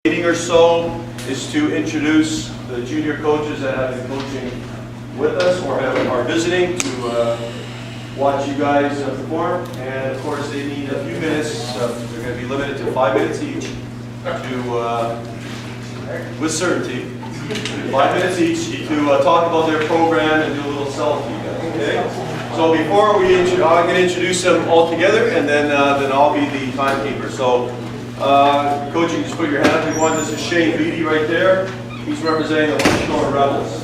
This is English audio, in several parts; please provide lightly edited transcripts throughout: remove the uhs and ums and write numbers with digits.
Meeting or so is to introduce the junior coaches that have been coaching with us or are visiting to watch you guys perform. And of course, they need a few minutes. They're going to be limited to 5 minutes each to, with certainty, 5 minutes each to talk about their program and do a little selfie. Okay. So before we, I'm going to introduce them all together, and then I'll be the timekeeper. So. Coach, you can just put your hand up if you want. This is Shane Beatty right there. He's representing the West Shore Rebels.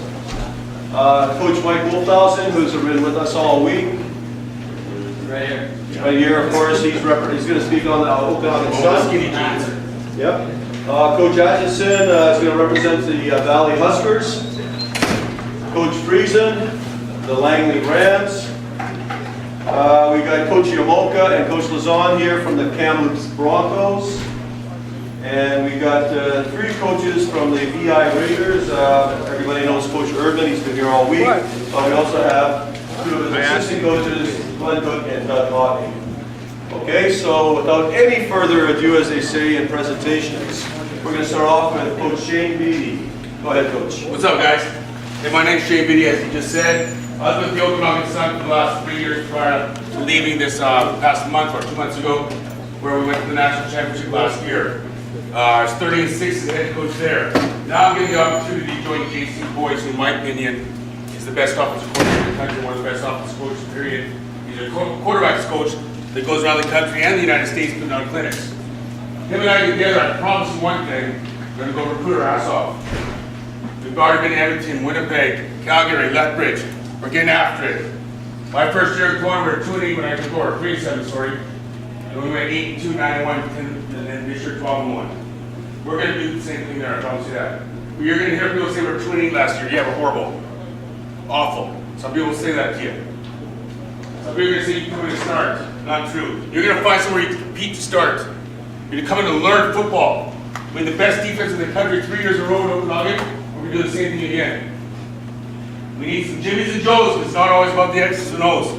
Coach Mike Wolfhausen, who's been with us all week. Right here. Right here, of course, he's going to speak on the Okanagan Sun. Yep. Coach Atchison is going to represent the Valley Huskers. Coach Friesen, the Langley Rams. We got Coach Yamoka and Coach Lazon here from the Kamloops Broncos. And we got 3 coaches from the VI Raiders. Everybody knows Coach Erdman, he's been here all week. We also have 2 of his assistant coaches, Glenn Cook and Doug Hawking. Okay, so without any further ado, as they say in presentations, we're going to start off with Coach Shane Beatty. Go ahead, Coach. What's up, guys? Hey, my name's Shane Beatty, as you just said. I was with the Okanagan Sun for the last 3 years prior to leaving this past month or 2 months ago, where we went to the national championship last year. I was 30-6 as the head coach there. Now I'm getting the opportunity to join JC Boyce, who in my opinion is the best offensive coach in the country, one of the best offensive coaches, period. He's a quarterback's coach that goes around the country and the United States putting on clinics. Him and I together, I promise you one thing, we're going to go recruit our ass off. We've already been in Edmonton, Winnipeg, Calgary, Lethbridge. We're getting after it. My first year in Corn, we were 2-8 when I took over, 3-7, sorry. And we went 8-2, 9-1, 10, and then this year 12-1. We're going to do the same thing there, I promise you that. But you're going to hear people say we're 2-8 last year. Yeah, we're horrible. Awful. Some people will say that to you. Some people are going to say you come in to start. Not true. You're going to find somewhere you compete to start. You're going to come in to learn football. We had the best defense in the country 3 years in a row in Okanagan. We're going to do the same thing again. We need some Jimmys and Joes, but it's not always about the X's and O's.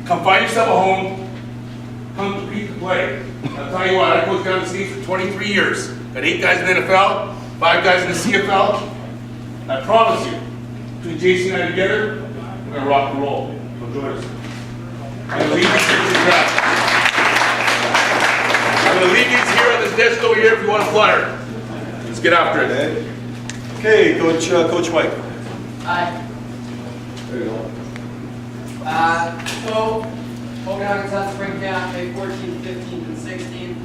Come find yourself a home, come compete to play. I'll tell you what, I coached down the States for 23 years. Got 8 guys in the NFL, 5 guys in the CFL. I promise you, between JC and I together, we're going to rock and roll. So join us. I'm going to leave these here on this desk over here if you want to flutter. Let's get after it. Okay, Coach Mike. Hi. There you go. So, Okanagan Sun Spring Camp, May 14th, 15th, and 16th.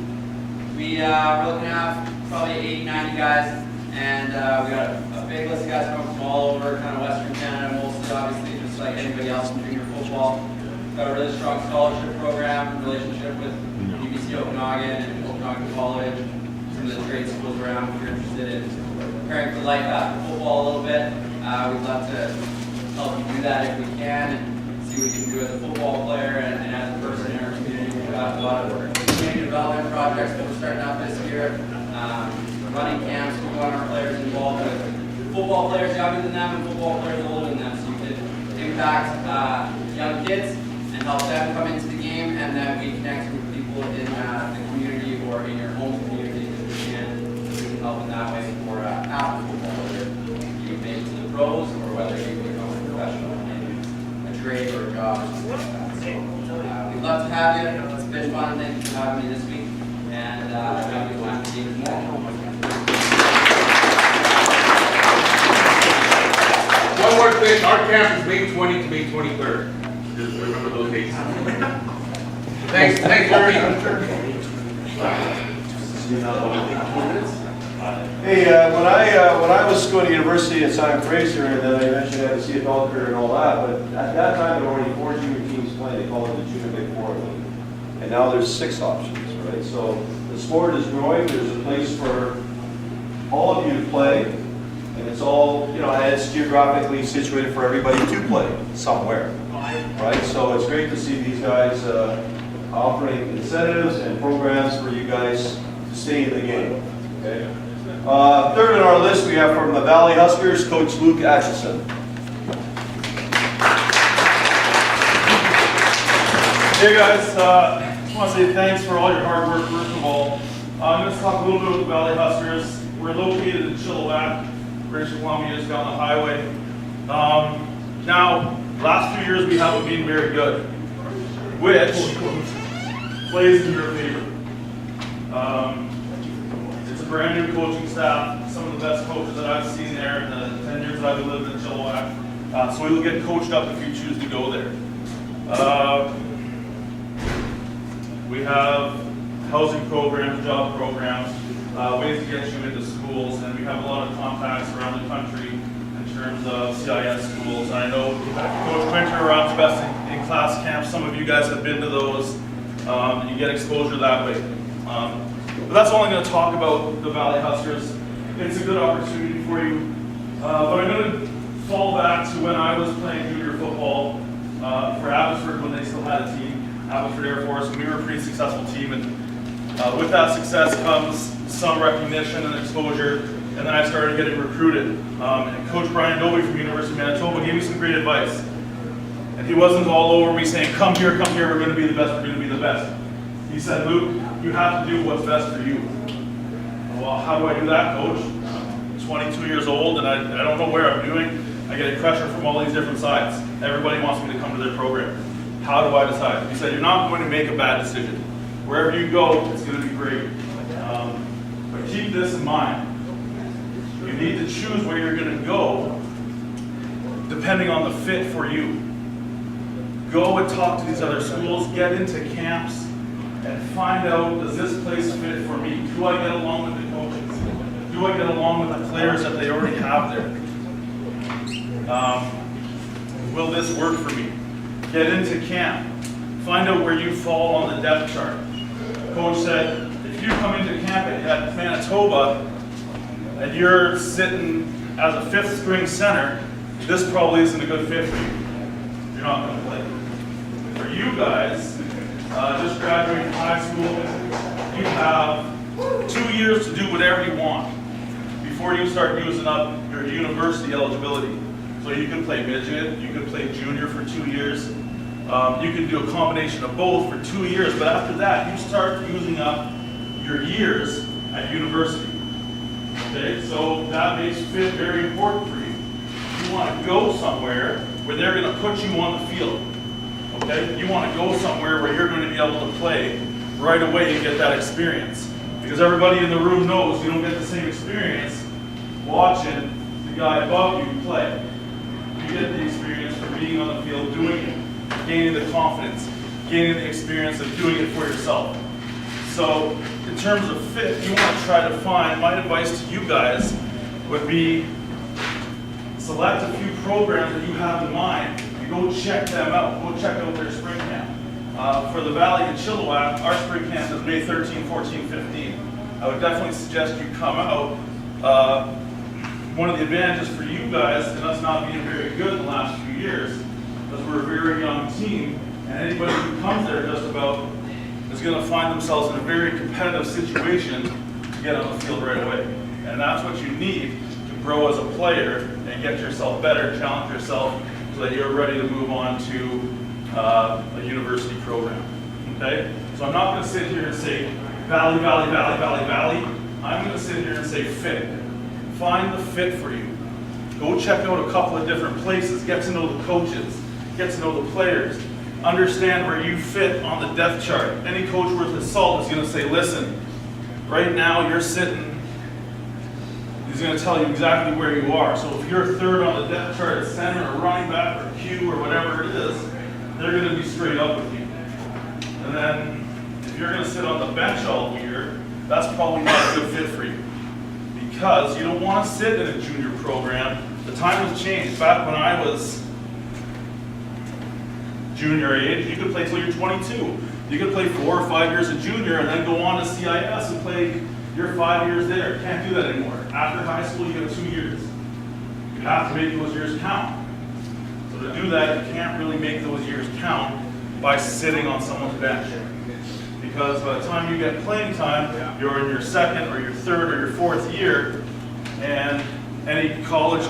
We're looking at probably 80, 90 guys, and we got a big list of guys coming from all over, kind of Western Canada, mostly obviously, just like anybody else in junior football. Got a really strong scholarship program, relationship with UBC Okanagan and Okanagan College, some of the trade schools around. If you're interested in preparing for life after football a little bit, we'd love to help you do that if we can, and see what you can do as a football player and as a person in our community. We've got a lot of community development projects that we're starting out this year. Running camps, we want our players involved with football players younger than them and football players older than them, so you can impact young kids and help them come into the game, and then we connect with people in the community or in your home community if we can help in that way for after football, whether you make it to the pros or whether you become a professional in a trade or a job or something like that. So we'd love to have you. It's been fun. Thank you for having me this week, and have a good time to see you tomorrow. One more thing, our camp is May 20th to May 23rd. Just remember those dates. Thanks, Ernie. Hey, when I was going to university at Simon Fraser, and then I eventually had to see a CFL career and all that, but at that time there were already 4 junior teams playing. They call it the Junior Big Four, and now there's 6 options, right? So the sport is growing. There's a place for all of you to play, and it's all, you know, and it's geographically situated for everybody to play somewhere, right? So it's great to see these guys offering incentives and programs for you guys to stay in the game. Okay. Third on our list, we have from the Valley Huskers, Coach Luke Atchison. Hey guys, just want to say thanks for all your hard work, first of all. I'm going to talk a little bit about the Valley Huskers. We're we're located in Chilliwack, British Columbia, just down the highway. Now, last few years we haven't been very good, which plays in your favor. It's a brand new coaching staff, some of the best coaches that I've seen there in the 10 years that I've lived in Chilliwack. So we will get coached up if you choose to go there. We have housing programs, job programs, ways to get you into schools, and we have a lot of contacts around the country in terms of CIS schools. And I know Coach Winter runs best in class camps. Some of you guys have been to those. You get exposure that way. But that's all I'm going to talk about the Valley Huskers. It's a good opportunity for you. But I'm going to fall back to when I was playing junior football for Abbotsford when they still had a team, Abbotsford Air Force, and we were a pretty successful team. And with that success comes some recognition and exposure, and then I started getting recruited. And Coach Brian Dobie from University of Manitoba gave me some great advice. And he wasn't all over me saying, come here, we're going to be the best, we're going to be the best. He said, Luke, you have to do what's best for you. Well, how do I do that, Coach? I'm 22 years old, and I don't know where I'm doing. I get pressure from all these different sides. Everybody wants me to come to their program. How do I decide? He said, you're not going to make a bad decision. Wherever you go, it's going to be great. But keep this in mind. You need to choose where you're going to go depending on the fit for you. Go and talk to these other schools, get into camps, and find out, does this place fit for me? Do I get along with the coaches? Do I get along with the players that they already have there? Will this work for me? Get into camp. Find out where you fall on the depth chart. Coach said, if you come into camp at Manitoba and you're sitting as a fifth string center, this probably isn't a good fit for you. You're not going to play. For you guys, just graduating high school, you have 2 years to do whatever you want before you start using up your university eligibility. So you can play midget, you can play junior for 2 years, you can do a combination of both for 2 years, but after that, you start using up your years at university. Okay, so that makes fit very important for you. You want to go somewhere where they're going to put you on the field. Okay, you want to go somewhere where you're going to be able to play right away and get that experience. Because everybody in the room knows you don't get the same experience watching the guy above you play. You get the experience from being on the field, doing it, gaining the confidence, gaining the experience of doing it for yourself. So in terms of fit, you want to try to find, my advice to you guys would be select a few programs that you have in mind and go check them out. Go check out their spring camp. For the Valley and Chilliwack, our spring camp is May 13, 14, 15. I would definitely suggest you come out. One of the advantages for you guys, and us not being very good in the last few years, is we're a very young team, and anybody who comes there just about is going to find themselves in a very competitive situation to get on the field right away. And that's what you need to grow as a player and get yourself better, challenge yourself so that you're ready to move on to a university program. Okay? So I'm not going to sit here and say Valley, Valley, Valley, Valley, Valley. I'm going to sit here and say fit. Find the fit for you. Go check out a couple of different places. Get to know the coaches. Get to know the players. Understand where you fit on the depth chart. Any coach worth his salt is going to say, listen, right now you're sitting, he's going to tell you exactly where you are. So if you're third on the depth chart at center or running back or Q or whatever it is, they're going to be straight up with you. And then if you're going to sit on the bench all year, that's probably not a good fit for you. Because you don't want to sit in a junior program. The time has changed. Back when I was junior age, you could play till you're 22. You could play 4 or 5 years of junior and then go on to CIS and play your 5 years there. Can't do that anymore. After high school, you have 2 years. You have to make those years count. So to do that, you can't really make those years count by sitting on someone's bench. Because by the time you get playing time, you're in your second or your third or your fourth year, and any college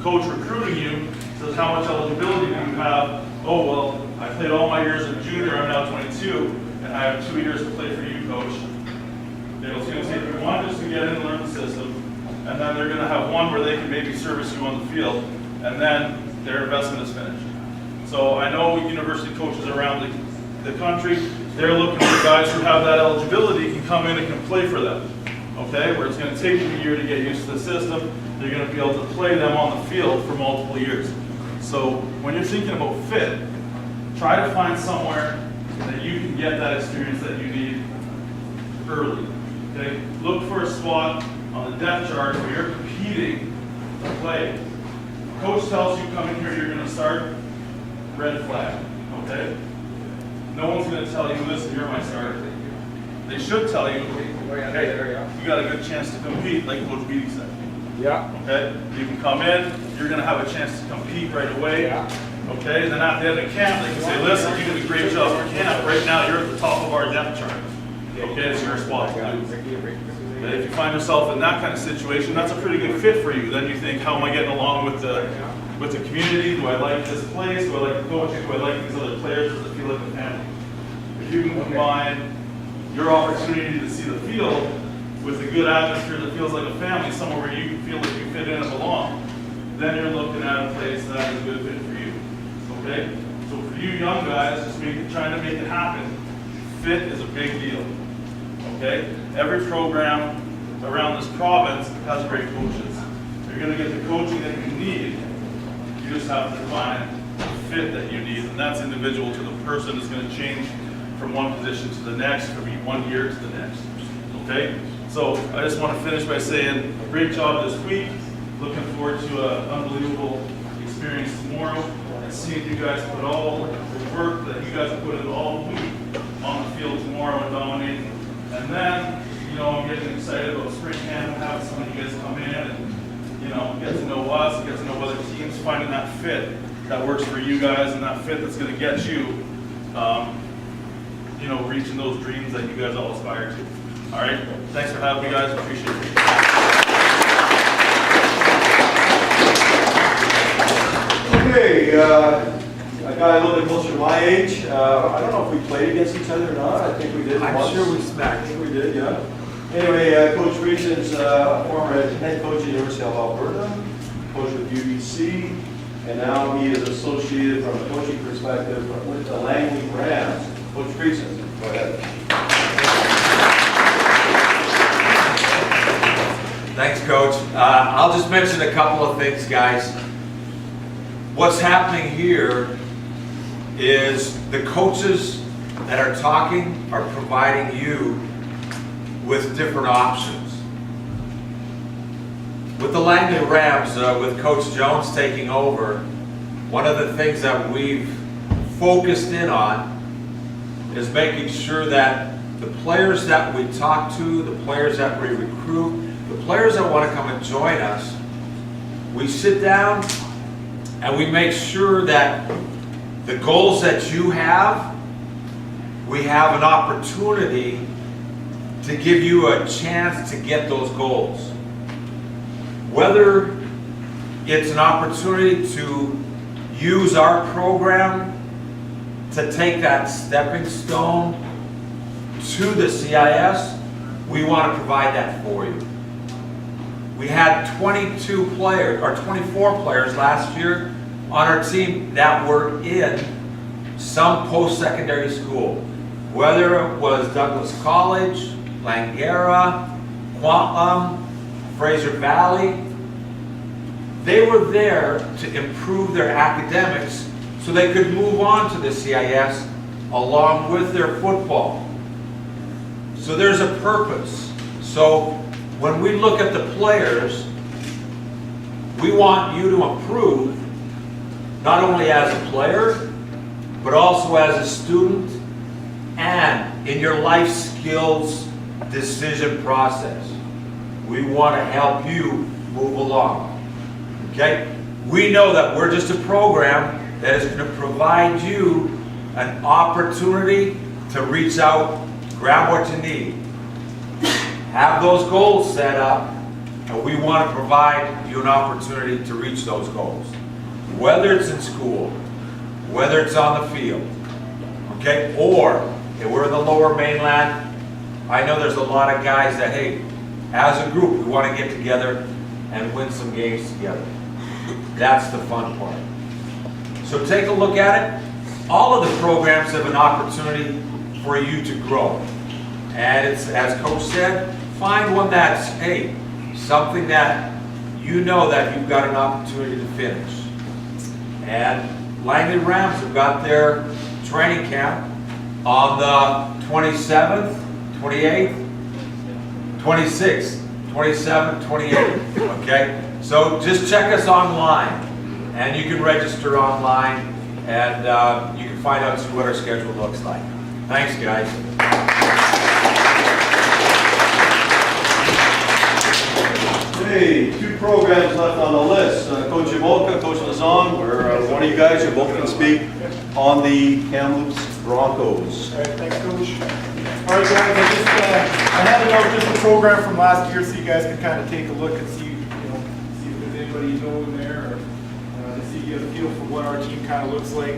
coach recruiting you says, how much eligibility do you have? Oh, well, I played all my years of junior, I'm now 22, and I have 2 years to play for you, coach. They're going to say, if you want us to get in and learn the system, and then they're gonna have one where they can maybe service you on the field, and then their investment is finished. So I know university coaches around the country, they're looking for guys who have that eligibility, can come in and can play for them, okay? Where it's gonna take you a year to get used to the system, they're gonna be able to play them on the field for multiple years. So when you're thinking about fit, try to find somewhere that you can get that experience that you need early, okay? Look for a spot on the depth chart where you're competing to play. Coach tells you, come in here, you're gonna start, red flag, okay? No one's gonna tell you, listen, you're my starter. They should tell you, hey, you got a good chance to compete, like Coach Beatty said. Yeah. Okay? You can come in, you're gonna have a chance to compete right away. Yeah. Okay? And then at the end of camp, they can say, listen, you did a great job for camp. Right now, you're at the top of our depth chart. Okay, it's your spot to lose. And if you find yourself in that kind of situation, that's a pretty good fit for you. Then you think, how am I getting along with the community? Do I like this place? Do I like the coaching? Do I like these other players? Does it feel like a family? If you can combine your opportunity to see the field with a good atmosphere that feels like a family, somewhere where you feel like you fit in and belong, then you're looking at a place that is a good fit for you. Okay? So for you young guys, just trying to make it happen, fit is a big deal. Okay? Every program around this province has great coaches. You're going to get the coaching that you need. You just have to find the fit that you need, and that's individual to the person. It's going to change from one position to the next, from 1 year to the next. Okay? So I just want to finish by saying, great job this week. Looking forward to an unbelievable experience tomorrow, and seeing you guys put all the work that you guys have put in all week on the field tomorrow and dominating. And then, you know, I'm getting excited about spring camp and having some of you guys come in and, you know, get to know us, get to know other teams, finding that fit that works for you guys and that fit that's going to get you, you know, reaching those dreams that you guys all aspire to. All right, thanks for having me, guys. Appreciate it. Okay, a guy a little bit closer to my age. I don't know if we played against each other or not. I think we did. I'm sure we smacked. I think we did, yeah. Anyway, Coach Friesen's former head coach at the University of Alberta, coach with UBC, and now he is associated from a coaching perspective with the Langley Rams. Coach Friesen, go ahead. Thanks, Coach. I'll just mention a couple of things, guys. What's happening here is the coaches that are talking are providing you with different options. With the Langley Rams, with Coach Jones taking over, one of the things that we've focused in on is making sure that the players that we talk to, the players that we recruit, the players that want to come and join us, we sit down and we make sure that the goals that you have, we have an opportunity to give you a chance to get those goals. Whether it's an opportunity to use our program to take that stepping stone to the CIS, we want to provide that for you. We had 22 players, or 24 players last year on our team that were in some post-secondary school. Whether it was Douglas College, Langara, Kwantlen, Fraser Valley, they were there to improve their academics so they could move on to the CIS along with their football. So there's a purpose. So when we look at the players, we want you to improve not only as a player, but also as a student and in your life skills decision process. We want to help you move along. Okay? We know that we're just a program that is going to provide you an opportunity to reach out, grab what you need, have those goals set up, and we want to provide you an opportunity to reach those goals. Whether it's in school, whether it's on the field, okay? Or if we're in the Lower Mainland, I know there's a lot of guys that, hey, as a group, we want to get together and win some games together. That's the fun part. So take a look at it. All of the programs have an opportunity for you to grow. And it's, as Coach said, find one that's, hey, something that you know that you've got an opportunity to finish. And Langley Rams have got their training camp on the 27th, 28th, 26th, 27th, 28th, okay? So just check us online, and you can register online, and you can find out what our schedule looks like. Thanks, guys. Hey, 2 programs left on the list. Coach Jamoka, Coach Lazon, or one of you guys, you both can speak on the Kamloops Broncos. All right, thanks, Coach. All right, guys, I handed out just the program from last year so you guys can kind of take a look and see, see if there's anybody you know in there, or to see you get a feel for what our team kind of looks like.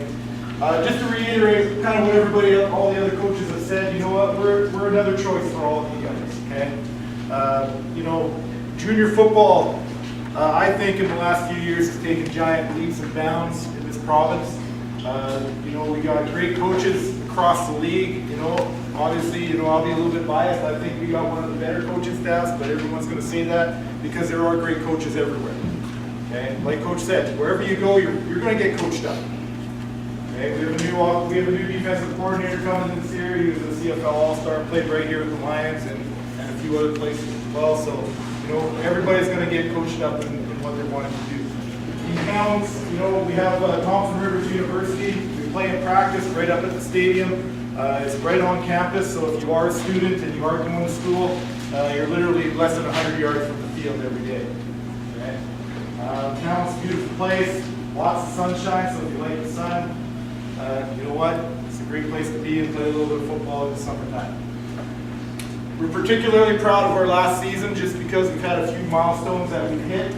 Just to reiterate kind of what everybody, all the other coaches have said, you know what, we're another choice for all of you guys, okay? Junior football, I think in the last few years has taken giant leaps and bounds in this province. We got great coaches across the league. Obviously, I'll be a little bit biased. I think we got one of the better coaching staffs, but everyone's going to say that because there are great coaches everywhere. Okay, like Coach said, wherever you go, you're going to get coached up. Okay, we have a new defensive coordinator coming in this year. He was a CFL All-Star, played right here with the Lions and a few other places as well. So, everybody's going to get coached up in what they're wanting to do. In towns, we have Thompson Rivers University. We play in practice right up at the stadium. It's right on campus, so if you are a student and you are going to school, you're literally less than 100 yards from the field every day. Okay? Town's a beautiful place, lots of sunshine, so if you like the sun, you know what? It's a great place to be and play a little bit of football in the summertime. We're particularly proud of our last season just because we've had a few milestones that we've hit.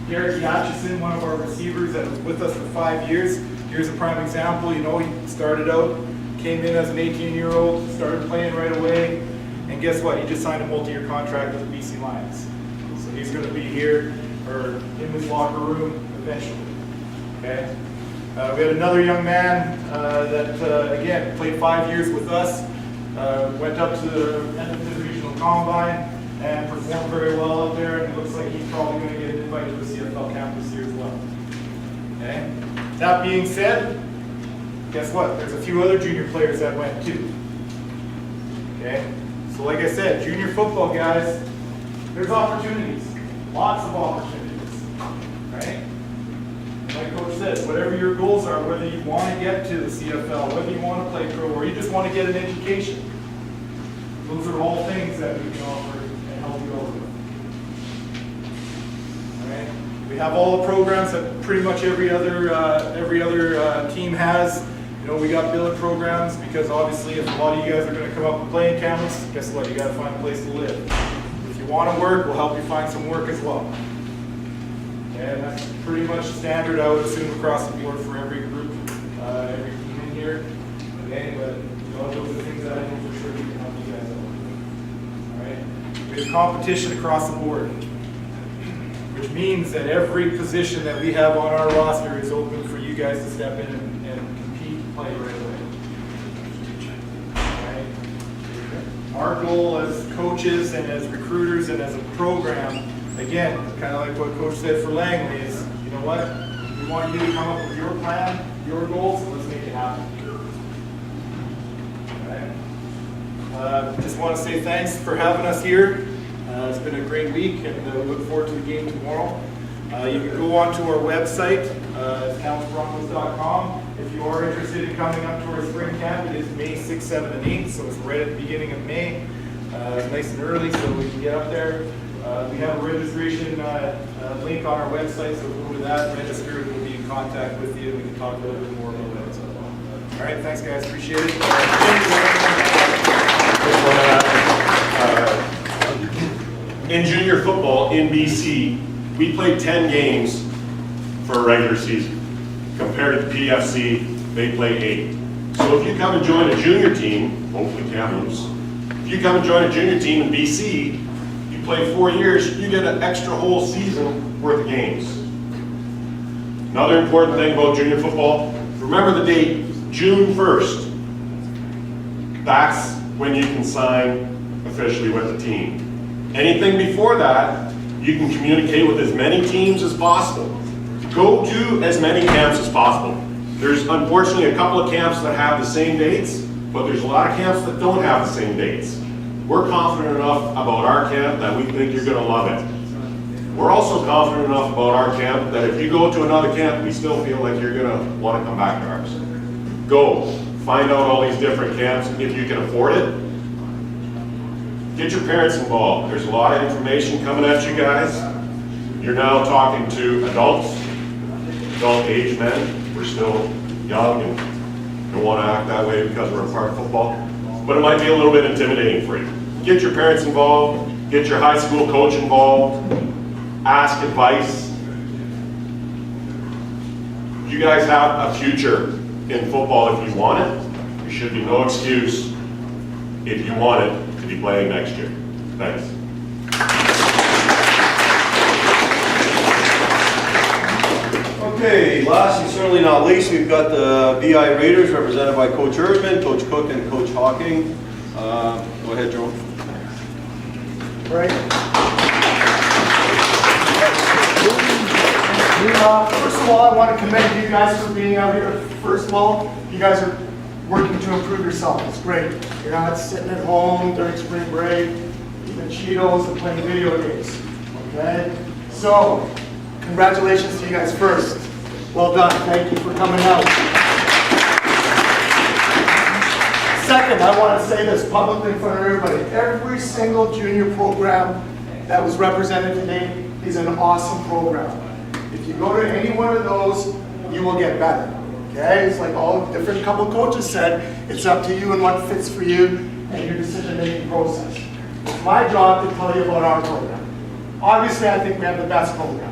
Garrett Yatchison, one of our receivers that was with us for 5 years. Here's a prime example. He started out, came in as an 18-year-old, started playing right away, and guess what? He just signed a multi-year contract with the BC Lions. So he's going to be here or in his locker room eventually. Okay. We had another young man that again played 5 years with us. Went up to the Edmonton Regional Combine and performed very well up there, and it looks like he's probably going to get an invite to the CFL campus here as well. Okay. That being said, guess what? There's a few other junior players that went too. Okay. So like I said, junior football guys, there's opportunities, lots of opportunities, right? And like Coach said, whatever your goals are, whether you want to get to the CFL, whether you want to play pro, or you just want to get an education, those are all things that we can offer and help you out with. All right? We have all the programs that pretty much every other team has. We got billet programs because obviously if a lot of you guys are going to come up and play in Kamloops, guess what? You got to find a place to live. If you want to work, we'll help you find some work as well. And that's pretty much standard, I would assume, across the board for every group, every team in here. Okay, but those are the things that I know for sure we can help you guys out with. All right. We have competition across the board, which means that every position that we have on our roster is open for you guys to step in and compete and play right away. All right. Our goal as coaches and as recruiters and as a program, again, kind of like what Coach said for Langley is, you know what? We want you to come up with your plan, your goals, and let's make it happen. All right. Just want to say thanks for having us here. It's been a great week, and we look forward to the game tomorrow. You can go onto our website, KamloopsBroncos.com. If you are interested in coming up to our spring camp, it is May 6th, 7th, and 8th, so it's right at the beginning of May. It's nice and early, so we can get up there. We have a registration link on our website, so go to that, register, and we'll be in contact with you, and we can talk a little bit more about it. So, all right, thanks guys, appreciate it. In junior football in BC, we played 10 games for a regular season. Compared to the PFC, they play 8. So if you come and join a junior team, hopefully Kamloops, if you come and join a junior team in BC, you You play 4 years, you get an extra whole season worth of games. Another important thing about junior football, remember the date, June 1st. That's when you can sign officially with the team. Anything before that, you can communicate with as many teams as possible. Go to as many camps as possible. There's unfortunately a couple of camps that have the same dates, but there's a lot of camps that don't have the same dates. We're confident enough about our camp that we think you're gonna love it. We're also confident enough about our camp that if you go to another camp, we still feel like you're gonna wanna come back to ours. Go, find out all these different camps if you can afford it. Get your parents involved. There's a lot of information coming at you guys. You're now talking to adults, adult age men. We're still young and don't want to act that way because we're a part of football. But it might be a little bit intimidating for you. Get your parents involved, get your high school coach involved, ask advice. You guys have a future in football if you want it. There should be no excuse if you want it to be playing next year. Thanks. Okay, last and certainly not least, we've got the BI Raiders represented by Coach Erdman, Coach Cook, and Coach Hawking. Go ahead, Joe. Right. First of all, I want to commend you guys for being out here. First of all, you guys are working to improve yourself. It's great. You're not sitting at home during spring break, eating Cheetos and playing video games. Okay? So, congratulations to you guys first. Well done. Thank you for coming out. Second, I want to say this publicly in front of everybody. Every single junior program that was represented today is an awesome program. If you go to any one of those, you will get better. Okay? It's like all different couple coaches said, it's up to you and what fits for you and your decision-making process. It's my job to tell you about our program. Obviously, I think we have the best program.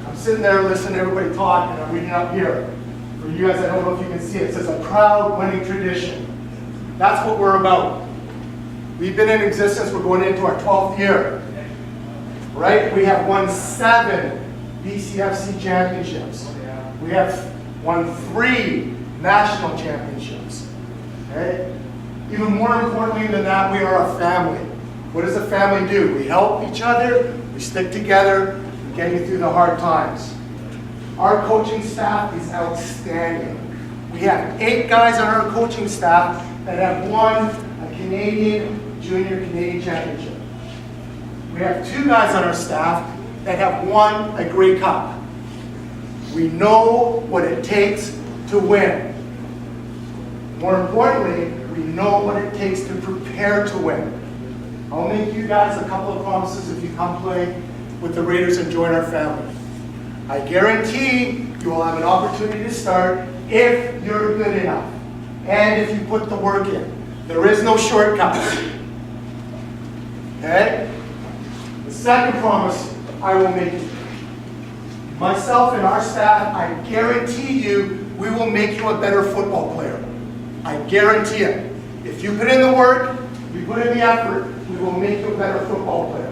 I'm sitting there listening to everybody talk, and I'm reading up here. For you guys, I don't know if you can see it. It says a proud winning tradition. That's what we're about. We've been in existence. We're going into our 12th year. Right? We have won 7 BCFC championships. We have won 3 national championships. Okay? Even more importantly than that, we are a family. What does a family do? We help each other, we stick together, we get you through the hard times. Our coaching staff is outstanding. We have 8 guys on our coaching staff that have won a Canadian Junior Canadian Championship. We have 2 guys on our staff that have won a Grey Cup. We know what it takes to win. More importantly, we know what it takes to prepare to win. I'll make you guys a couple of promises if you come play with the Raiders and join our family. I guarantee you will have an opportunity to start if you're good enough and if you put the work in. There is no shortcuts. Okay? The second promise I will make you. Myself and our staff, I guarantee you, we will make you a better football player. I guarantee it. If you put in the work, you put in the effort, we will make you a better football player.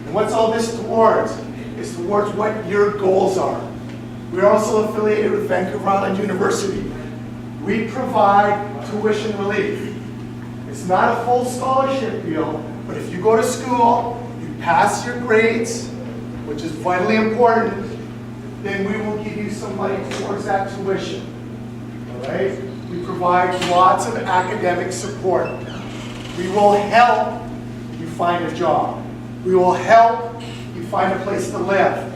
And what's all this towards? It's towards what your goals are. We're also affiliated with Vancouver Island University. We provide tuition relief. It's not a full scholarship deal, but if you go to school, you pass your grades, which is vitally important, then we will give you some money towards that tuition. All right? We provide lots of academic support. We will help you find a job. We will help you find a place to live.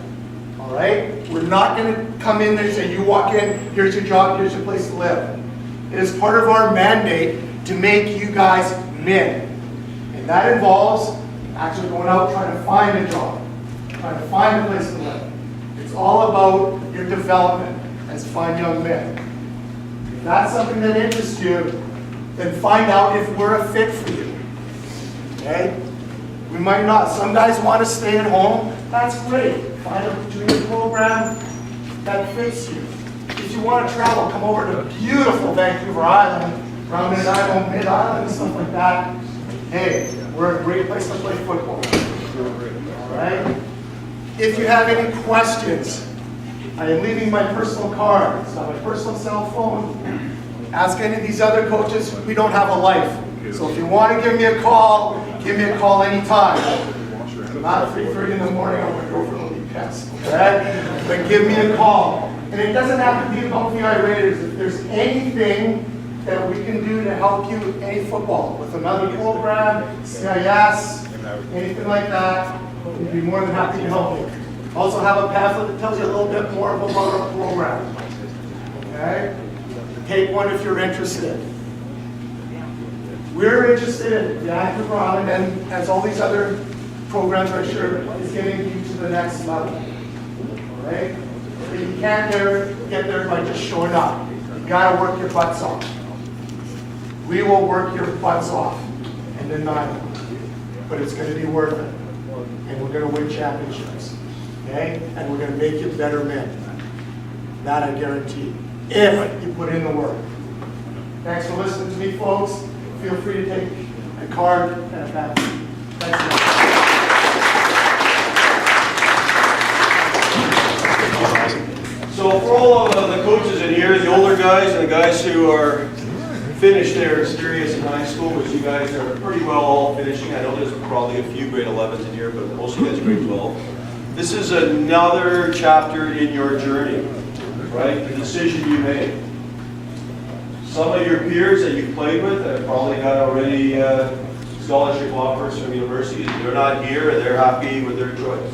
All right? We're not going to come in there and say, you walk in, here's your job, here's your place to live. It is part of our mandate to make you guys men. And that involves actually going out trying to find a job, trying to find a place to live. It's all about your development as fine young men. If that's something that interests you, then find out if we're a fit for you. Okay? We might not. Some guys want to stay at home. That's great. Find a junior program that fits you. If you want to travel, come over to beautiful Vancouver Island, around Mid-Island, and stuff like that. Hey, we're a great place to play football. Right? If you have any questions, I am leaving my personal card. It's not my personal cell phone. Ask any of these other coaches. We don't have a life. So if you want to give me a call anytime. Not 3:30 in the morning, I'm going to go for a little test. Okay? But give me a call. And it doesn't have to be about VI Raiders. If there's anything that we can do to help you with any football, with another program, CIS, anything like that, we'd be more than happy to help you. Also have a pamphlet that tells you a little bit more about our program. Okay? Take one if you're interested. We're interested in the Vancouver Island, and as all these other programs are sure, is getting you to the next level. All right? But you can't get there by just showing up. You gotta work your butts off. We will work your butts off and deny them. But it's gonna be worth it. And we're gonna win championships. Okay? And we're gonna make you better men. That I guarantee. If you put in the work. Thanks for listening to me, folks. Feel free to take a card and a pen. Thanks a lot. So for all of the coaches in here, the older guys and the guys who are finished their experience in high school, which you guys are pretty well all finishing. I know there's probably a few grade 11s in here, but most of you guys are grade 12. This is another chapter in your journey, right? The decision you made. Some of your peers that you've played with have probably got already scholarship offers from universities. They're not here and they're happy with their choice.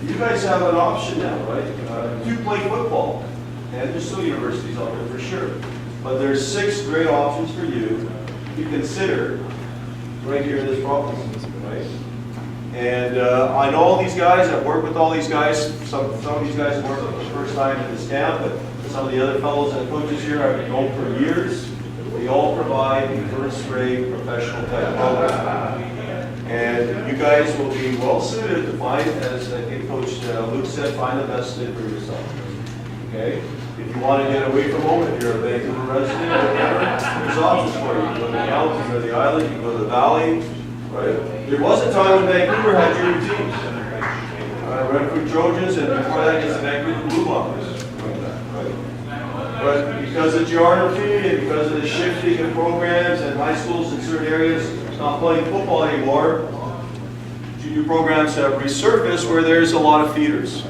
You guys have an option now, right? You play football, and there's still universities out there for sure. But there's 6 great options for you to consider right here in this province, right? And I know all these guys. I've worked with all these guys. Some of these guys have worked for the first time at this camp, but some of the other fellows and coaches here I've known for years. We all provide a first-rate professional type program. And you guys will be well suited to find, as I think Coach Luke said, find the best fit for yourself. Okay? If you want to get away from home, if you're a Vancouver resident or whatever, there's options for you. You can go to the mountains, you can go to the island, you can go to the valley. Right? There was a time when Vancouver had junior teams. Renfrew Trojans, and before that, it's the Vancouver Blue Bombers. But because of geography and because of the shifting of programs and high schools in certain areas not playing football anymore, junior programs have resurfaced where there's a lot of feeders.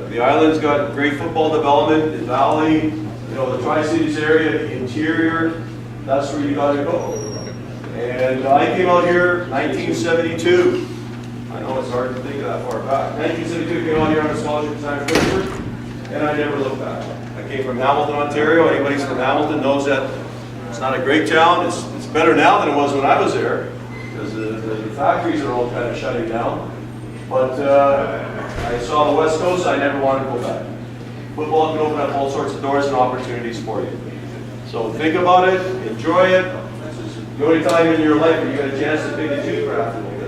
The island's got great football development, the valley, the Tri-Cities area, the interior, that's where you gotta go. And I came out here 1972. I know it's hard to think of that far back. 1972, came out here on a scholarship to San Francisco, and I never looked back. I came from Hamilton, Ontario. Anybody who's from Hamilton knows that it's not a great town. It's better now than it was when I was there, because the factories are all kind of shutting down. But I saw the West Coast. I never wanted to go back. Football can open up all sorts of doors and opportunities for you. So think about it, enjoy it. This is the only time in your life where you get a chance to pick and choose for afternoon.